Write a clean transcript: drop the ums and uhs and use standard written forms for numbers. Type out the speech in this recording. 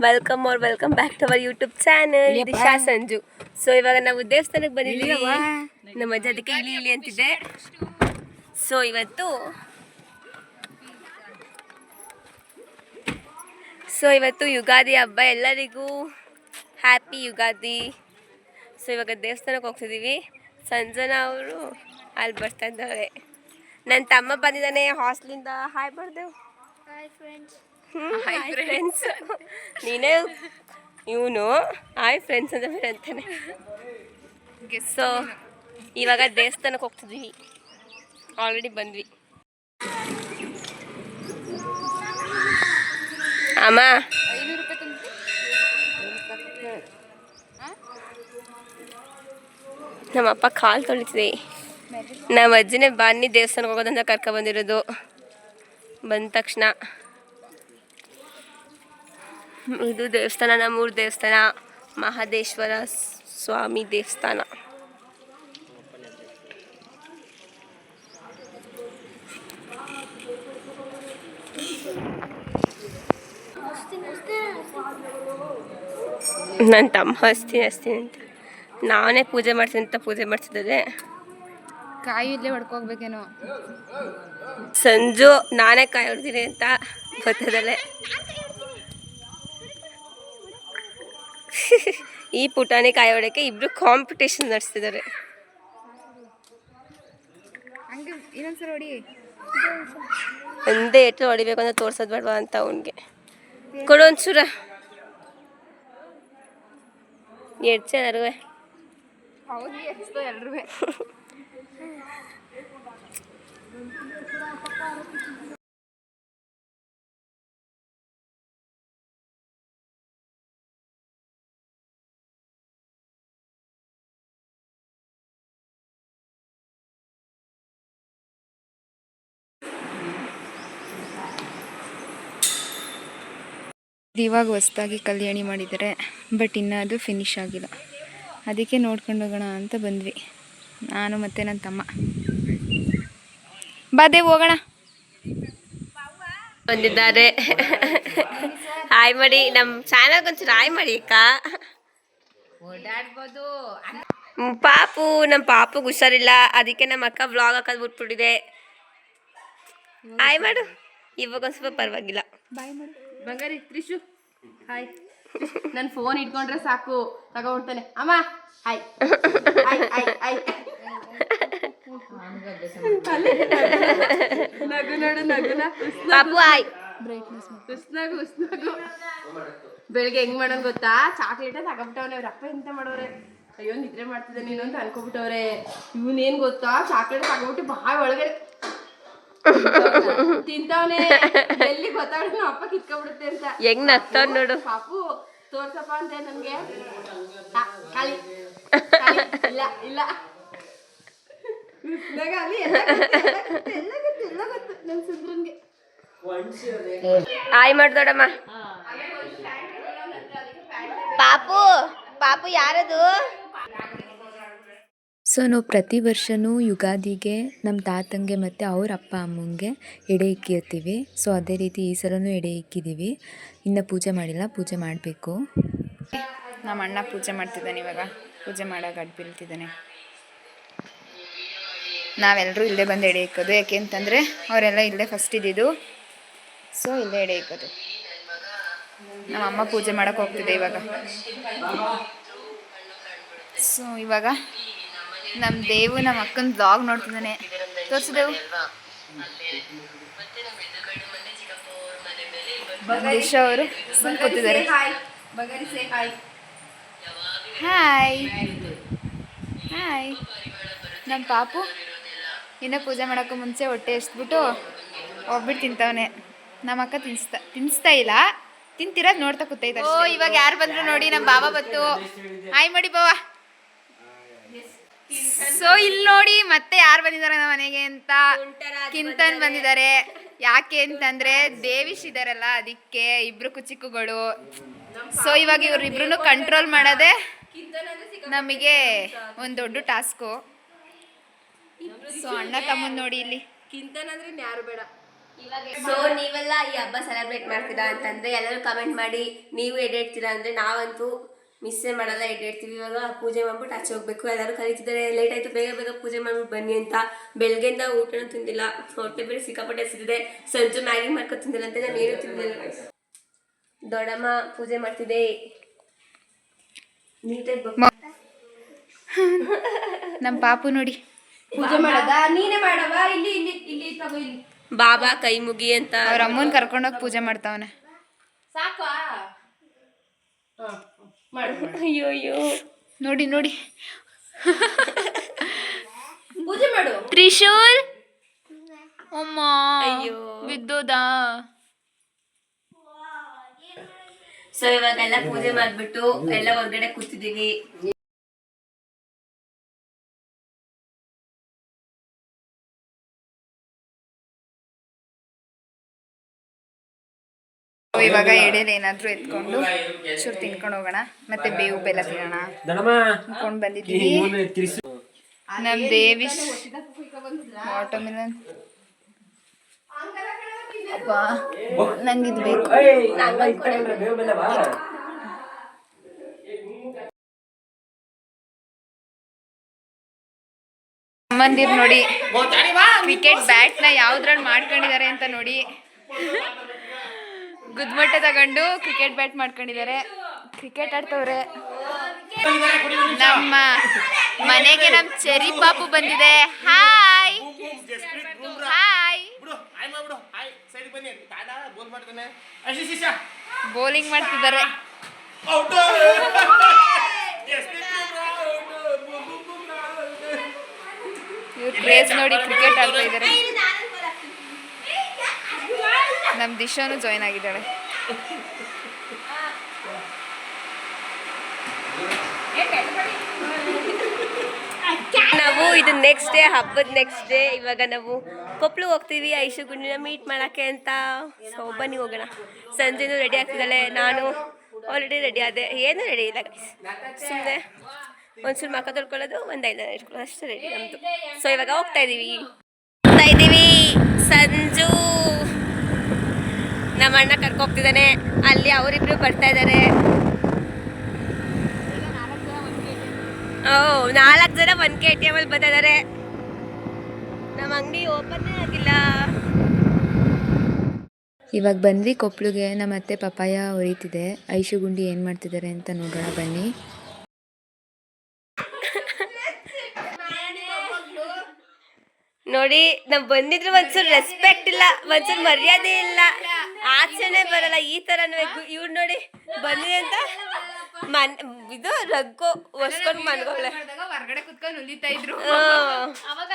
Welcome back to our YouTube channel Disha Sanju. So ಇವಾಗ ನಾವು ದೇವಸ್ಥಾನಕ್ಕೆ ಬಂದಿದ್ದೀವಿ. ನಮ್ಮ ಅಜ್ಜ ಅದಕ್ಕೆ ಇಳಿ ಅಂತಿದ್ದೆ. ಸೊ ಇವತ್ತು ಯುಗಾದಿ ಹಬ್ಬ, ಎಲ್ಲರಿಗೂ ಹ್ಯಾಪಿ ಯುಗಾದಿ. ಸೊ ಇವಾಗ ದೇವಸ್ಥಾನಕ್ಕೆ ಹೋಗ್ತಿದ್ದೀವಿ. ಸಂಜನಾ ಅವರು ಅಲ್ಲಿ ಬರ್ತಾ ಇದ್ದಾರೆ. ನನ್ನ ತಮ್ಮ ಬಂದಿದ್ದಾನೆ ಹಾಸ್ಟ್ಲಿಂದ. ಹಾಯ್ ಬರ್ದೇವು. Hi friends. ನೀನೇ ಇವನು ಹಾಯ್ ಫ್ರೆಂಡ್ಸ್ ಅಂತ ಬೇರೆ ಅಂತಾನೆ. ಸೊ ಇವಾಗ ದೇವಸ್ಥಾನಕ್ಕೆ ಹೋಗ್ತಿದ್ದೀವಿ. ಆಲ್ರೆಡಿ ಬಂದ್ವಿ. ಅಮ್ಮ ನಮ್ಮಪ್ಪ ಕಾಲು ತೊಳಿತಿದೆ. ನಮ್ಮ ಅಜ್ಜಿನೇ ಬನ್ನಿ ದೇವಸ್ಥಾನಕ್ಕೆ ಹೋಗೋದಂತ ಕರ್ಕೊಬಂದಿರೋದು. ಬಂದ ತಕ್ಷಣ ಇದು ದೇವಸ್ಥಾನ, ನಮ್ಮೂರು ದೇವಸ್ಥಾನ, ಮಹದೇಶ್ವರ ಸ್ವಾಮಿ ದೇವಸ್ಥಾನ. ನನ್ನ ತಮ್ಮ ಹಸ್ತೀನಿ ಅಂತ ನಾನೇ ಪೂಜೆ ಮಾಡ್ತೀನಿ ಅಂತ ಪೂಜೆ ಮಾಡ್ತಿದ್ದೆ. ಕಾಯಿ ಇಲ್ಲೇ ಹೊಡ್ಕೋಗ್ಬೇಕೇನೋ. ಸಂಜು ನಾನೇ ಕಾಯಿ ಹೊಡ್ತೀನಿ ಅಂತ ಗೊತ್ತದಲ್ಲೇ. ಈ ಪುಟಾಣಿ ಕಾಯಿ ಹೊಡೆಯೋಕ್ಕೆ ಇಬ್ರು ಕಾಂಪಿಟೇಷನ್ ನಡೆಸ್ತಿದ್ದಾರೆ. ಒಂದೇ ಏಟು ಹೊಡಿಬೇಕು ಅಂತ ತೋರ್ಸೋದು ಬೇಡವಾ ಅಂತ ಅವನಿಗೆ. ಕೊಡು ಒಂಚೂರ ಎಡ್ಚೆ ಎಲ್ಲರೂ. ಇವಾಗ ಹೊಸದಾಗಿ ಕಲ್ಯಾಣಿ ಮಾಡಿದ್ದಾರೆ, ಬಟ್ ಇನ್ನೂ ಅದು ಫಿನಿಶ್ ಆಗಿಲ್ಲ. ಅದಕ್ಕೆ ನೋಡ್ಕೊಂಡು ಹೋಗೋಣ ಅಂತ ಬಂದ್ವಿ, ನಾನು ಮತ್ತು ನನ್ನ ತಮ್ಮ. ಬಾದೆ ಹೋಗೋಣ. ಬಂದಿದ್ದಾರೆ. ಹಾಯ್ ಮಾಡಿ, ನಮ್ಮ ಚಾನಲ್ಗೆ ಒಂಚೂರು ಹಾಯ್ ಮಾಡಿ ಅಕ್ಕ. ಓಡಾಡ್ಬೋದು. ನಮ್ಮ ಪಾಪುಗೆ ಹುಷಾರಿಲ್ಲ, ಅದಕ್ಕೆ ನಮ್ಮ ಅಕ್ಕ ವ್ಲಾಗ್ ಹಾಕೋದು ಬಿಟ್ಬಿಟ್ಟಿದೆ. ಹಾಯ್ ಮಾಡು. ಇವಾಗ ಒಂದು ಸ್ವಲ್ಪ ಪರವಾಗಿಲ್ಲ. ಬಾಯ್ ಮಾಡು ಬಂಗಾರಿ. ತ್ರಿಶು ಹಾಯ್. ನನ್ನ ಫೋನ್ ಇಟ್ಕೊಂಡ್ರೆ ಸಾಕು ತಗೊಂಡ್ತಾನೆ. ಅಮ್ಮ ಹಾಯ್ ಹಾಯ್. ನಗು ನೋಡು, ನಗುನ ಪಾಪು ಹಾಯ್. ಉಸ್ನಾಗು. ಬೆಳಿಗ್ಗೆ ಹೆಂಗ್ ಮಾಡೋಣ ಗೊತ್ತಾ? ಚಾಕ್ಲೇಟ ತಗೊಂಬಿಟ್ಟವ್ರೆ ಅವ್ರ ಅಪ್ಪ. ಎಂತ ಮಾಡೋರೆ, ಅಯ್ಯೋ ನಿದ್ರೆ ಮಾಡ್ತಿದ್ದೆ ನೀನು ಅಂತ ಅನ್ಕೊಬಿಟ್ಟವ್ರೆ. ಇವನೇನ್ ಗೊತ್ತಾ, ಚಾಕ್ಲೇಟ್ ತಗೊಂಬಿಟ್ಟು ಬಾಯ್ ಒಳಗಡೆ ತಿಂತವನೆ. ಎಲ್ಲಿ ಗೊತ್ತಾಗ ಅಪ್ಪ ಕಿತ್ಕೊಂಡ್ಬಿಡುತ್ತೆ ಅಂತ. ಹೆಂಗ್ ನಗ್ತಾವ್ ನೋಡು. ಪಾಪು ತೋರ್ಸಪ್ಪ ಅಂತ ನನ್ಗೆ. ಖಾಲಿ ಇಲ್ಲ ಅಲ್ಲಿ ಎಲ್ಲ ಗೊತ್ತು ನನ್ ಸುಂದ್ರನ್ಗೆ. ಹಾಯ್ ಮಾಡ್ದೋಡಮ್ಮ. ಪಾಪು ಯಾರದು? ಸೊ ನಾವು ಪ್ರತಿ ವರ್ಷವೂ ಯುಗಾದಿಗೆ ನಮ್ಮ ತಾತಂಗೆ ಮತ್ತು ಅವ್ರ ಅಪ್ಪ ಅಮ್ಮಂಗೆ ಎಡೆ ಇಕ್ಕಿರ್ತೀವಿ. ಸೊ ಅದೇ ರೀತಿ ಈ ಸಲನೂ ಎಡೆ ಇಕ್ಕಿದ್ದೀವಿ. ಇನ್ನು ಪೂಜೆ ಮಾಡಿಲ್ಲ, ಪೂಜೆ ಮಾಡಬೇಕು. ನಮ್ಮ ಅಣ್ಣ ಪೂಜೆ ಮಾಡ್ತಿದ್ದಾನೆ. ಇವಾಗ ಪೂಜೆ ಮಾಡೋಕೆ ಅಡ್ಡು ಬೀಳ್ತಿದ್ದಾನೆ. ನಾವೆಲ್ಲರೂ ಇಲ್ಲೇ ಬಂದು ಎಡೆ ಇಕ್ಕೋದು, ಯಾಕೆ ಅಂತಂದರೆ ಅವರೆಲ್ಲ ಇಲ್ಲೇ ಫಸ್ಟ್ ಇದ್ದಿದ್ದು. ಸೊ ಇಲ್ಲೇ ಎಡೆ ಇಕ್ಕೋದು. ನಮ್ಮ ಅಮ್ಮ ಪೂಜೆ ಮಾಡೋಕೆ ಹೋಗ್ತಿದ್ದೆ ಇವಾಗ. ಸೊ ಇವಾಗ ನಮ್ಮ ದೇವು ನಮ್ಮ ಅಕ್ಕನ ಬ್ಲಾಗ್ ನೋಡ್ತಿದ್ದಾನೆ. ತೋರಿಸಿದೆವು. ದಿಶಾ ಅವರು ಸುಮ್ಮನೆ ಕೂತಿದ್ದಾರೆ. ಹಾಯ್. ನಮ್ಮ ಪಾಪು ಇನ್ನೂ ಪೂಜೆ ಮಾಡೋಕ್ಕೂ ಮುಂಚೆ ಹೊಟ್ಟೆ ಎಷ್ಟ್ಬಿಟ್ಟು ಹೋಗ್ಬಿಟ್ಟು ತಿಂತವನೆ. ನಮ್ಮ ಅಕ್ಕ ತಿನ್ನಿಸ್ತಾ ಇಲ್ಲ, ತಿಂತಿರೋದು ನೋಡ್ತಾ ಕೂತೈತೆ. ಓ ಇವಾಗ ಯಾರು ಬಂದ್ರು ನೋಡಿ, ನಮ್ಮ ಬಾಬಾ ಬತ್ತು. ಹಾಯ್ ಮಾಡಿ ಬಾವಾ. ಸೊ ಇಲ್ಲಿ ನೋಡಿ ಮತ್ತೆ ಯಾರು ಬಂದಿದ್ದಾರೆ ನಮ್ಮ ಮನೆಗೆ ಅಂತ. ಕಿಂತನ್ ಬಂದಿದ್ದಾರೆ. ಯಾಕೆ ಅಂತಂದ್ರೆ ದೇವಿಶ್ ಇದಾರಲ್ಲ, ಅದಕ್ಕೆ ಇಬ್ರು ಕುಚಿಕ್ಕುಗಳು. ಸೊ ಇವಾಗ ಇವ್ರಿಬ್ರು ಕಂಟ್ರೋಲ್ ಮಾಡೋದೇ ನಮಗೆ ಒಂದು ದೊಡ್ಡ ಟಾಸ್ಕು. ಸೊ ಅಣ್ಣ ತಮ್ಮನ್ ನೋಡಿ ಇಲ್ಲಿ. ಕಿಂತನ್ ಅಂದ್ರೆ ಯಾರು ಬೇಡ. ಸೊ ನೀವೆಲ್ಲ ಈ ಹಬ್ಬ ಸೆಲೆಬ್ರೇಟ್ ಮಾಡ್ತೀರಾ ಅಂತಂದ್ರೆ ಎಲ್ಲರೂ ಕಮೆಂಟ್ ಮಾಡಿ. ನೀವು ಎಡೇಡ್ತೀರಾ ಅಂದ್ರೆ ನಾವಂತೂ ಮಿಸ್ಸೇ ಮಾಡಲ್ಲ, ಎಡೇಡ್ತೀವಿ. ಇವಾಗ ಪೂಜೆ ಮಾಡ್ಬಿಟ್ಟು ಆಚೆ ಹೋಗ್ಬೇಕು. ಎಲ್ಲರೂ ಕರೀತಿದ್ದಾರೆ, ಲೇಟ್ ಆಯ್ತು, ಬೇಗ ಬೇಗ ಪೂಜೆ ಮಾಡ್ಬಿಟ್ಟು ಬನ್ನಿ ಅಂತ. ಬೆಳಗ್ಗೆಯಿಂದ ಊಟನೂ ತಿಂದಿಲ್ಲ, ಹೊಟ್ಟೆ ಬೇರೆ ಸಿಕ್ಕಾಪಟ್ಟೆ ಹಸಿದಿದೆ. ಸಂಜೆ ಮ್ಯಾಗಿ ಮಾಡ್ಕೊಂಡು ತಿಂದಿಲ್ಲ ಅಂತ ನಾನು ಏನೂ ತಿಂದಿಲ್ಲ. ದೊಡ್ಡಮ್ಮ ಪೂಜೆ ಮಾಡ್ತಿದ್ದೆ, ನೀಟಾಗಿ ನಮ್ಮ ಪಾಪು ನೋಡಿ ಪೂಜೆ ಮಾಡೋದ ನೀನೇ ಮಾಡವ. ಇಲ್ಲಿ ಇಲ್ಲಿ ಇಲ್ಲಿ ತಗೋ, ಇಲ್ಲಿ ಬಾಬಾ ಕೈ ಮುಗಿ ಅಂತ ಅವ್ರ ಅಮ್ಮನ ಕರ್ಕೊಂಡೋಗಿ ಪೂಜೆ ಮಾಡ್ತಾವನೆ. ಸಾಕಾ? ಮಾಡು. ಅಯ್ಯೋ ಅಯ್ಯೋ ನೋಡಿ ನೋಡಿ ಪೂಜೆ ಮಾಡು. ತ್ರಿಶೂಲ್ ಅಮ್ಮ ಅಯ್ಯೋ ಬಿದ್ದೋದಾ. ಸೊ ಇವಾಗೆಲ್ಲ ಪೂಜೆ ಮಾಡ್ಬಿಟ್ಟು ಎಲ್ಲ ಹೊರಗಡೆ ಕೂತಿದೀವಿ. ಇವಾಗ ಎಡೆಯಲ್ಲಿ ಏನಾದ್ರು ಎತ್ಕೊಂಡು ಚೂರು ತಿನ್ಕೊಂಡು ಹೋಗೋಣ, ಮತ್ತೆ ಬೇವು ಬೆಲ್ಲ ತಿನ್ನೋಣ ಅನ್ಕೊಂಡು ಬಂದಿದ್ದೀವಿ. ನಮ್ ದೇವಿಶ್ ವಾಟರ್ಮೆಲನ್. ಅಪ್ಪ ನಂಗಿದ್ ಬೇಕು. ಅಮ್ಮಂದಿರ್ ನೋಡಿ ಕ್ರಿಕೆಟ್ ಬ್ಯಾಟ್ ನ ಯಾವ್ದ್ರಲ್ಲಿ ಮಾಡ್ಕೊಂಡಿದ್ದಾರೆ ಅಂತ ನೋಡಿ. ಗುದ್ಮಟ್ಟೆ ತಗೊಂಡು ಕ್ರಿಕೆಟ್ ಬ್ಯಾಟ್ ಮಾಡ್ಕೊಂಡಿದ್ದಾರೆ, ಕ್ರಿಕೆಟ್ ಆಡ್ತವ್ರೆ. ನಮ್ಮ ಮನೆಗೆ ನಮ್ ಚೆರಿ ಪಾಪು ಬಂದಿದೆ. Hi hi. ಬೌಲಿಂಗ್ ಮಾಡ್ತಿದ್ದಾರೆ. ಇವ್ರ ಕ್ರೇಜ್ ನೋಡಿ, ಕ್ರಿಕೆಟ್ ಆಡ್ತಾ ಇದ್ದಾರೆ. ನಮ್ ದಿಶಾನು ಜಾಯ್ನ್ ಆಗಿದ್ದಾಳೆ. ನಾವು ಇದು ನೆಕ್ಸ್ಟ್ ಡೇ, ಹಬ್ಬದ ನೆಕ್ಸ್ಟ್ ಡೇ. ಇವಾಗ ನಾವು ಕೊಪ್ಪಳು ಹೋಗ್ತೀವಿ ಐಶು ಗುಂಡಿನ ಮೀಟ್ ಮಾಡಕ್ಕೆ ಅಂತ. ಸೊ ಬನ್ನಿ ಹೋಗೋಣ. ಸಂಜೆನೂ ರೆಡಿ ಆಗ್ತಿದ್ದಾಳೆ, ನಾನು ಆಲ್ರೆಡಿ ರೆಡಿ ಆದೆ. ಏನೂ ರೆಡಿ ಇಲ್ಲ, ಸುಮ್ಮನೆ ಒಂಚೂರು ಮಕ್ಕ ತೊಳ್ಕೊಳ್ಳೋದು, ಒಂದು ಐದು ಇಟ್ಕೊಳ್ಳೋದು ಅಷ್ಟೇ ರೆಡಿ ನಮ್ಮದು. ಸೊ ಇವಾಗ ಹೋಗ್ತಾ ಇದ್ದೀವಿ. ಸಂಜು ನಮ್ಮ ಅಣ್ಣ ಕರ್ಕೋಗ್ತಿದ್ದಾನೆ, ಅಲ್ಲಿ ಅವರಿಬ್ರು ಬರ್ತಾ ಇದ್ದಾರೆ. 4 ಜನ 1 KTM ಅಲ್ಲಿ ಬಂದಿದ್ದಾರೆ. ನಮ್ಮ ಅಂಗಡಿ ಓಪನ್ನೇ ಆಗಿಲ್ಲ. ಇವಾಗ ಬಂದ್ವಿ ಕೊಪ್ಪಳಿಗೆ. ನಮ್ಮ ಅತ್ತೆ ಪಪಾಯ ಹೊರಿತಿದೆ. ಐಶು ಗುಂಡಿ ಏನು ಮಾಡ್ತಿದ್ದಾರೆ ಅಂತ ನೋಡೋಣ ಬನ್ನಿ. ನೋಡಿ ನಾವು ಬಂದಿದ್ರು ಒಂಚೂರು ರೆಸ್ಪೆಕ್ಟ್ ಇಲ್ಲ, ಒಂಚೂರು ಮರ್ಯಾದೆ ಇಲ್ಲ, ಆಚೆನೆ ಬರಲ್ಲ. ಈ ಥರನೂ ಇವ್ರು ನೋಡಿ ಬಂದಿದೆ ಅಂತ ಇದು ರಗ್ಗು ಒಸ್ಕೊಂಡು ಮನ್ಗೋಳೆ. ಹೊರಗಡೆ ಕುತ್ಕೊಂಡು ಉಳಿತಾ ಇದ್ರು. ಅವಾಗ